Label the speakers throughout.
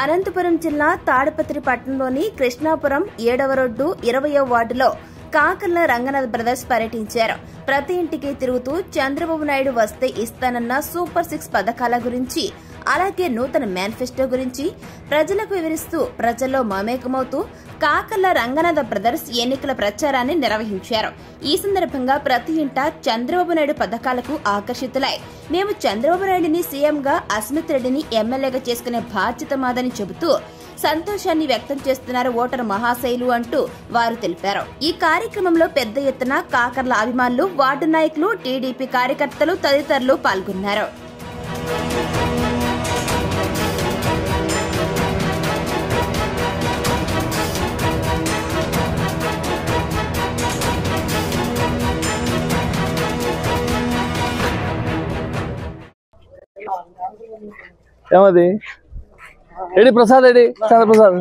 Speaker 1: అనంతపురం జిల్లా తాడిపత్రి పట్టణంలోని కృష్ణాపురం 7వ రోడ్డు 20వ వార్డులో కాకర్ల రంగనాథ్ బ్రదర్స్ పర్యటించారు. ప్రతి ఇంటికి తిరుగుతూ చంద్రబాబు నాయుడు వస్తే ఇస్తానన్న సూపర్ 6 పథకాల గురించి, అలాగే నూతన మేనిఫెస్టో గురించి ప్రజలకు వివరిస్తూ ప్రజల్లో మమేకమవుతూ కాకర్ల రంగనాథ బ్రదర్స్ ఎన్నికల ప్రచారాన్ని నిర్వహించారు. ఈ సందర్భంగా ప్రతి ఇంట చంద్రబాబు నాయుడు పథకాలకు ఆకర్షితులై మేము చంద్రబాబు నాయుడిని సీఎంగా, అస్మిత్ రెడ్డిని ఎమ్మెల్యేగా చేసుకునే బాధ్యత మాదని చెబుతూ సంతోషాన్ని వ్యక్తం చేస్తున్నారు ఓటరు మహాశైలు అంటూ వారు తెలిపారు. ఈ కార్యక్రమంలో పెద్ద ఎత్తున కాకర్ల అభిమానులు, వార్డు నాయకులు, టీడీపీ కార్యకర్తలు తదితరులు పాల్గొన్నారు.
Speaker 2: ఏమది ఎడి ప్రసాద్ ఎడి చంద్రప్రసాద్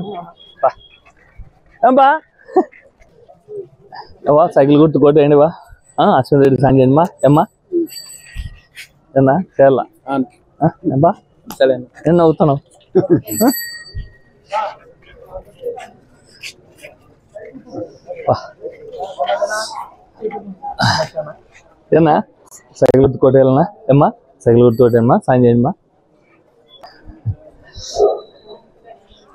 Speaker 2: బా సైకిల్ గుర్తు కొట్టేయండి బా అశ్విన్ రెడ్డి సాంగ్ చేయండి మా ఏమ్మా ఏనా చేయాల బా సరే నేను అవుతాను ఏనా సైకిల్ గుర్తు కొట్టేయాలన్నా ఏమ్మా సైకిల్ గుర్తు కొట్టేయమ్మా సాంగ్ చేయండి మా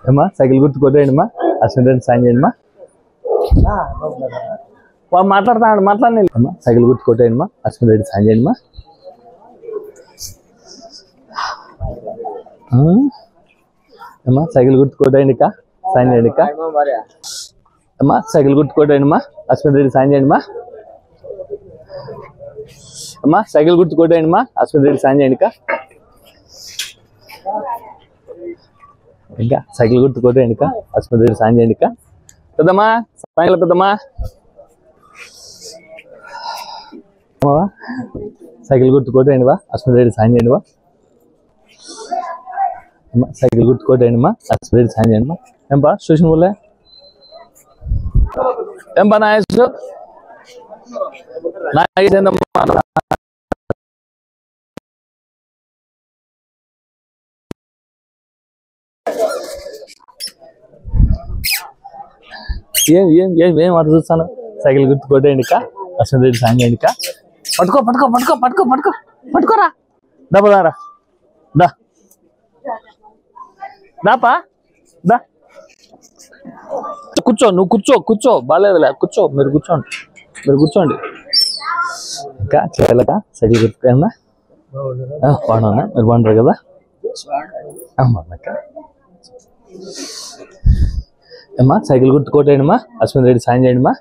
Speaker 2: ఏమ్మా సైకిల్ గుర్తు కొట్టేయండి మా అశ్విన్ రెడ్డి సాయం చేయండి మా మాట్లాడుతున్నాడు మాట్లాడి అమ్మా సైకిల్ గుర్తు కొట్టేయండి మా అశ్విన్ రెడ్డి సాయం చేయండి మా అమ్మా సైకిల్ గుర్తు కొట్టేయండి కా సాయం చేయండి కా అమ్మా సైకిల్ గుర్తు కొట్టేయండి మా అశ్విన్ రెడ్డి సాయం చేయండి మా అమ్మా సైకిల్ గుర్తు కొట్టేయండి మా అశ్విన్ రెడ్డి సాయం చేయండి కా ఇంకా సైకిల్ గుర్తు కొట్టేయండి కా అశ్విన్ రెడ్డి సాయం చేయండి కా పెద్దమ్మా సాయంకాలం పెద్దమ్మా సైకిల్ గుర్తు కొట్టేయండి బా అశ్విన్ రెడ్డి సాయం చేయండి బా సైకిల్ గుర్తు కొట్టేయండి మా అశ్విన్ రెడ్డి సాయం చేయండి మా ఏం బా స్టేషన్ బోలే ఏం బా నాగేశ్వర ఏం అటు చూస్తాను సైకిల్ గుర్తు కొట్టేయండి కా అశ్విన్ రెడ్డి సాయం చేయండి కా పట్టుకో పట్టుకో పట్టుకో పట్టుకో పట్టుకో పట్టుకోరా డబ్బుదారా దా దాపా దా కూర్చో నువ్వు కూర్చో బాగాలేదులే కూర్చో మీరు కూర్చోండి ఇంకా చేయాలక సైకిల్ గుర్తున్నా బాగున్నా మీరు బాగుంటారు కదా బాగున్నాక అమ్మా సైకిల్ గుర్తు కొట్టేయండి మా అశ్విన్ రెడ్డి సాయం చేయండి మా